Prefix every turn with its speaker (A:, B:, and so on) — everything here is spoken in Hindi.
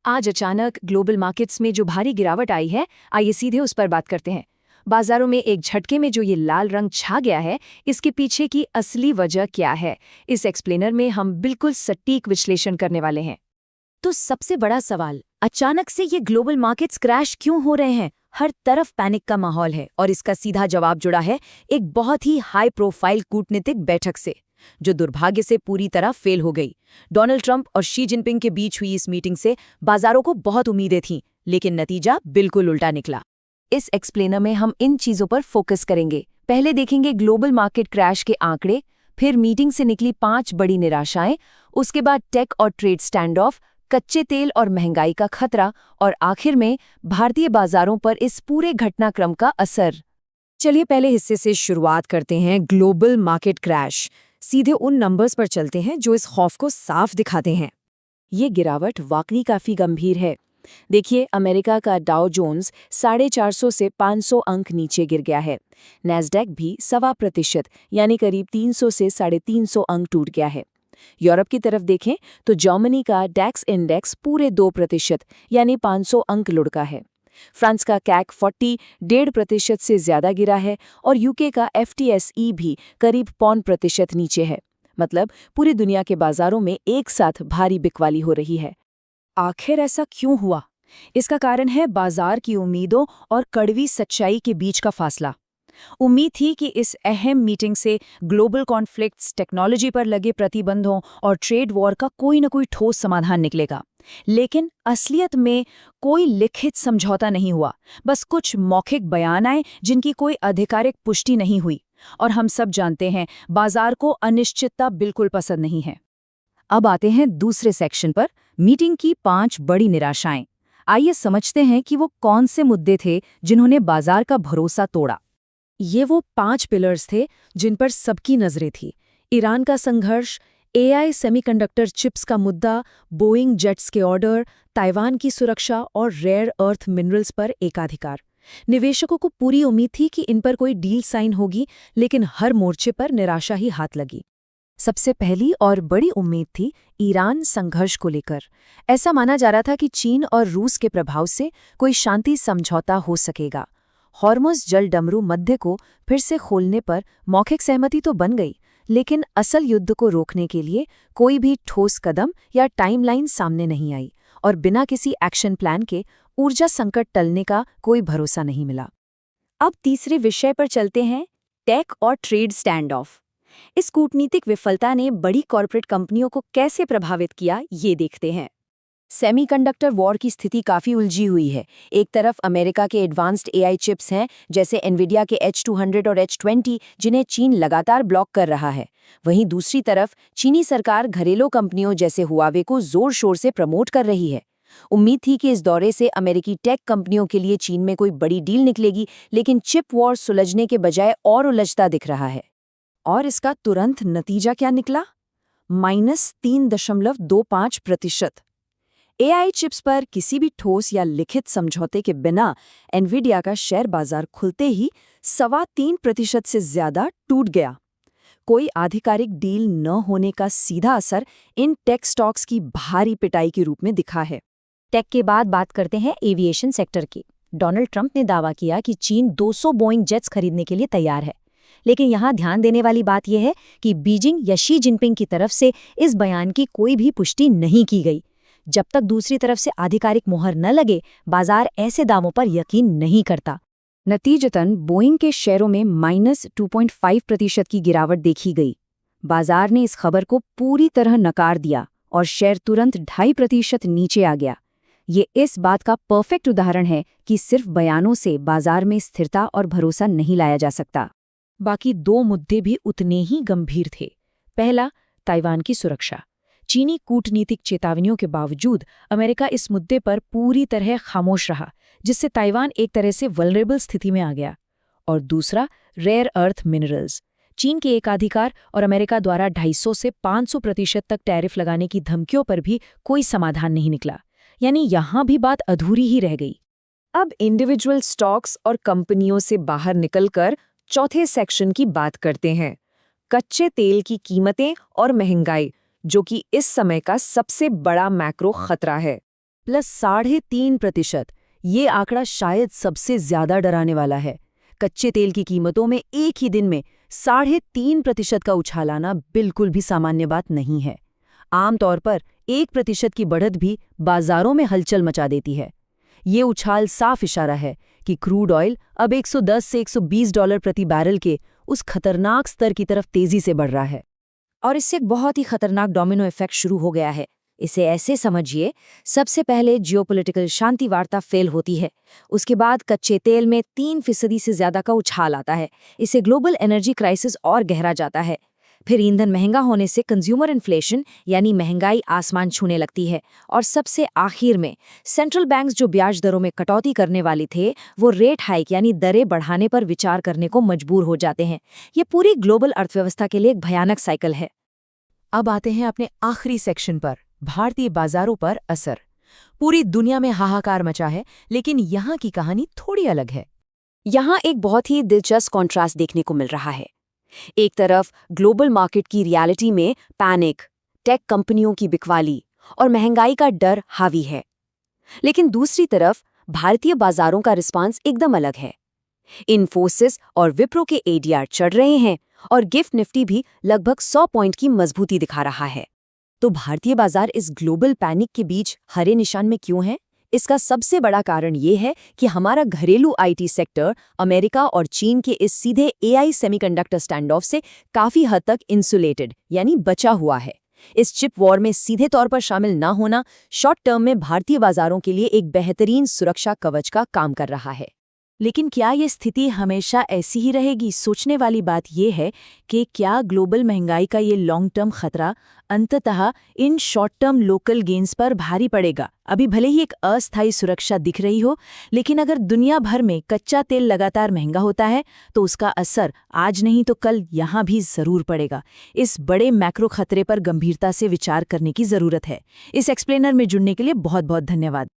A: आज अचानक ग्लोबल मार्केट्स में जो भारी गिरावट आई है, आइए सीधे उस पर बात करते हैं। बाजारों में एक झटके में जो ये लाल रंग छा गया है, इसके पीछे की असली वजह क्या है? इस एक्सप्लेनर में हम बिल्कुल सटीक विश्लेषण करने वाले हैं।
B: तो सबसे बड़ा सवाल, अचानक से ये ग्लोबल मार्केट्स क्रैश क्यों हो रहे हैं? हर तरफ पैनिक का माहौल है और इसका सीधा जवाब जुड़ा है एक बहुत ही हाई प्रोफाइल कूटनीतिक बैठक से, जो दुर्भाग्य से पूरी तरह फेल हो गई। डोनाल्ड ट्रंप और शी जिनपिंग के बीच हुई इस मीटिंग से बाजारों को बहुत उम्मीदें थीं, लेकिन नतीजा बिल्कुल उल्टा निकला।
A: इस एक्सप्लेनर में हम इन चीजों पर फोकस करेंगे। पहले देखेंगे ग्लोबल मार्केट क्रैश के आंकड़े, फिर मीटिंग से निकली 5 बड़ी निराशाएं, उसके बाद टेक और ट्रेड स्टैंड ऑफ, कच्चे तेल और महंगाई का खतरा, और आखिर में भारतीय बाजारों पर इस पूरे घटनाक्रम का असर।
B: चलिए पहले हिस्से से शुरुआत करते हैं, ग्लोबल मार्केट क्रैश। सीधे उन नंबर्स पर चलते हैं जो इस खौफ को साफ दिखाते हैं।
A: ये गिरावट वाकई काफी गंभीर है। देखिए, अमेरिका का डाउ जोन्स 450 से 500 अंक नीचे गिर गया है। नैस्डैक भी 1.25% यानी करीब 300 से 350 अंक टूट गया है। यूरोप की तरफ देखें तो जर्मनी का डैक्स इंडेक्स पूरे 2% यानी 500 अंक लुढ़का है। फ्रांस का कैक 40 1.5% से ज्यादा गिरा है और यूके का FTSE भी करीब 0.5% नीचे है। मतलब पूरी दुनिया के बाजारों में एक साथ भारी बिकवाली हो रही है।
B: आखिर ऐसा क्यों हुआ? इसका कारण है बाजार की उम्मीदों और कड़वी सच्चाई के बीच का फासला। उम्मीद थी कि इस अहम मीटिंग से ग्लोबल कॉन्फ्लिक्ट्स, टेक्नोलॉजी पर लगे प्रतिबंधों और ट्रेड वॉर का कोई न कोई ठोस समाधान निकलेगा। लेकिन असलियत में कोई लिखित समझौता नहीं हुआ, बस कुछ मौखिक बयान आए जिनकी कोई आधिकारिक पुष्टि नहीं हुई। और हम सब जानते हैं, बाजार को अनिश्चितता बिल्कुल पसंद नहीं है। अब आते हैं दूसरे सेक्शन पर, मीटिंग की 5 बड़ी निराशाएं। आइए समझते हैं कि वो कौन से मुद्दे थे जिन्होंने बाजार का भरोसा तोड़ा। ये वो 5 पिलर्स थे जिन पर सबकी नजरें थी। ईरान का संघर्ष, AI सेमीकंडक्टर चिप्स का मुद्दा, बोइंग जेट्स के ऑर्डर, ताइवान की सुरक्षा और रेयर अर्थ मिनरल्स पर एकाधिकार। निवेशकों को पूरी उम्मीद थी कि इन पर कोई डील साइन होगी, लेकिन हर मोर्चे पर निराशा ही हाथ लगी।
A: सबसे पहली और बड़ी उम्मीद थी ईरान संघर्ष को लेकर। ऐसा माना जा रहा था कि चीन और रूस के प्रभाव से कोई शांति समझौता हो सकेगा। हॉर्मुज़ जल डमरू मध्य को फिर से खोलने पर मौखिक सहमति तो बन गई, लेकिन असल युद्ध को रोकने के लिए कोई भी ठोस कदम या टाइमलाइन सामने नहीं आई और बिना किसी एक्शन प्लान के ऊर्जा संकट टलने का कोई भरोसा नहीं मिला।
B: अब तीसरे विषय पर चलते हैं, टेक और ट्रेड स्टैंड ऑफ। इस कूटनीतिक विफलता ने बड़ी कॉर्पोरेट कंपनियों को कैसे प्रभावित किया, ये देखते हैं। सेमीकंडक्टर वॉर की स्थिति काफी उलझी हुई है। एक तरफ अमेरिका के एडवांस्ड AI चिप्स हैं, जैसे एनवीडिया के H200 और H20, जिन्हें चीन लगातार ब्लॉक कर रहा है। वहीं दूसरी तरफ चीनी सरकार घरेलू कंपनियों जैसे हुआवे को जोर शोर से प्रमोट कर रही है। उम्मीद थी कि इस दौरे से अमेरिकी टेक कंपनियों के लिए चीन में कोई बड़ी डील निकलेगी, लेकिन चिप वॉर सुलझने के बजाय और उलझता दिख रहा है। और इसका तुरंत नतीजा क्या निकला? -3.25%। AI चिप्स पर किसी भी ठोस या लिखित समझौते के बिना एनवीडिया का शेयर बाजार खुलते ही 3.25% से ज्यादा टूट गया। कोई आधिकारिक डील न होने का सीधा असर इन टेक स्टॉक्स की भारी पिटाई के रूप में दिखा है। टेक के बाद बात करते हैं एविएशन सेक्टर की। डोनाल्ड ट्रंप ने दावा किया कि चीन 200 बोइंग जेट्स खरीदने के लिए तैयार है, लेकिन यहाँ ध्यान देने वाली बात यह है कि बीजिंग या शी जिनपिंग की तरफ से इस बयान की कोई भी पुष्टि नहीं की गई। जब तक दूसरी तरफ से आधिकारिक मुहर न लगे, बाजार ऐसे दावों पर यकीन नहीं करता। नतीजतन बोइंग के शेयरों में -2.5% की गिरावट देखी गई। बाजार ने इस खबर को पूरी तरह नकार दिया और शेयर तुरंत 2.5% नीचे आ गया। ये इस बात का परफेक्ट उदाहरण है कि सिर्फ बयानों से बाजार में स्थिरता और भरोसा नहीं लाया जा सकता। बाकी 2 मुद्दे भी उतने ही गंभीर थे। पहला, ताइवान की सुरक्षा। चीनी कूटनीतिक चेतावनियों के बावजूद अमेरिका इस मुद्दे पर पूरी तरह खामोश रहा, जिससे ताइवान एक तरह से वल्नरेबल स्थिति में आ गया। और दूसरा, रेयर अर्थ मिनरल्स। चीन के एकाधिकार और अमेरिका द्वारा 250 से 500% तक टैरिफ लगाने की धमकियों पर भी कोई समाधान नहीं निकला, यानी यहां भी बात अधूरी ही रह गई। अब इंडिविजुअल स्टॉक्स और कंपनियों से बाहर निकलकर चौथे सेक्शन की बात करते हैं, कच्चे तेल की कीमतें और महंगाई, जो कि इस समय का सबसे बड़ा मैक्रो खतरा है। प्लस 3.5%। ये आंकड़ा शायद सबसे ज्यादा डराने वाला है। कच्चे तेल की कीमतों में एक ही दिन में 3.5% का उछाल आना बिल्कुल भी सामान्य बात नहीं है। आमतौर पर 1% की बढ़त भी बाजारों में हलचल मचा देती है। ये उछाल साफ इशारा है कि क्रूड ऑयल अब 110 से $120 प्रति बैरल के उस खतरनाक स्तर की तरफ तेजी से बढ़ रहा है।
A: और इससे एक बहुत ही खतरनाक डोमिनो इफेक्ट शुरू हो गया है। इसे ऐसे समझिए, सबसे पहले जियोपॉलिटिकल शांति वार्ता फेल होती है, उसके बाद कच्चे तेल में 3% से ज्यादा का उछाल आता है। इससे ग्लोबल एनर्जी क्राइसिस और गहरा जाता है। फिर ईंधन महंगा होने से कंज्यूमर इन्फ्लेशन यानी महंगाई आसमान छूने लगती है। और सबसे आखिर में सेंट्रल बैंक्स जो ब्याज दरों में कटौती करने वाले थे, वो रेट हाइक यानी दरें बढ़ाने पर विचार करने को मजबूर हो जाते हैं। ये पूरी ग्लोबल अर्थव्यवस्था के लिए एक भयानक साइकिल है।
B: अब आते हैं अपने आखिरी सेक्शन पर, भारतीय बाजारों पर असर। पूरी दुनिया में हाहाकार मचा है, लेकिन यहाँ की कहानी थोड़ी अलग है।
A: यहाँ एक बहुत ही दिलचस्प कॉन्ट्रास्ट देखने को मिल रहा है। एक तरफ ग्लोबल मार्केट की रियलिटी में पैनिक, टेक कंपनियों की बिकवाली और महंगाई का डर हावी है, लेकिन दूसरी तरफ भारतीय बाजारों का रिस्पांस एकदम अलग है। इन्फोसिस और विप्रो के एडीआर चढ़ रहे हैं और गिफ्ट निफ्टी भी लगभग 100 पॉइंट की मजबूती दिखा रहा है। तो भारतीय बाजार इस ग्लोबल पैनिक के बीच हरे निशान में क्यों है? इसका सबसे बड़ा कारण ये है कि हमारा घरेलू आईटी सेक्टर अमेरिका और चीन के इस सीधे एआई सेमीकंडक्टर स्टैंड ऑफ से काफी हद तक इंसुलेटेड यानी बचा हुआ है। इस चिप वॉर में सीधे तौर पर शामिल ना होना शॉर्ट टर्म में भारतीय बाजारों के लिए एक बेहतरीन सुरक्षा कवच का काम कर रहा है। लेकिन क्या ये स्थिति हमेशा ऐसी ही रहेगी? सोचने वाली बात यह है कि क्या ग्लोबल महंगाई का ये लॉन्ग टर्म खतरा अंततः in short term local gains पर भारी पड़ेगा? अभी भले ही एक अस्थायी सुरक्षा दिख रही हो, लेकिन अगर दुनिया भर में कच्चा तेल लगातार महंगा होता है तो उसका असर आज नहीं तो कल यहाँ भी जरूर पड़ेगा। इस बड़े मैक्रो खतरे पर गंभीरता से विचार करने की जरूरत है। इस एक्सप्लेनर में जुड़ने के लिए बहुत बहुत धन्यवाद।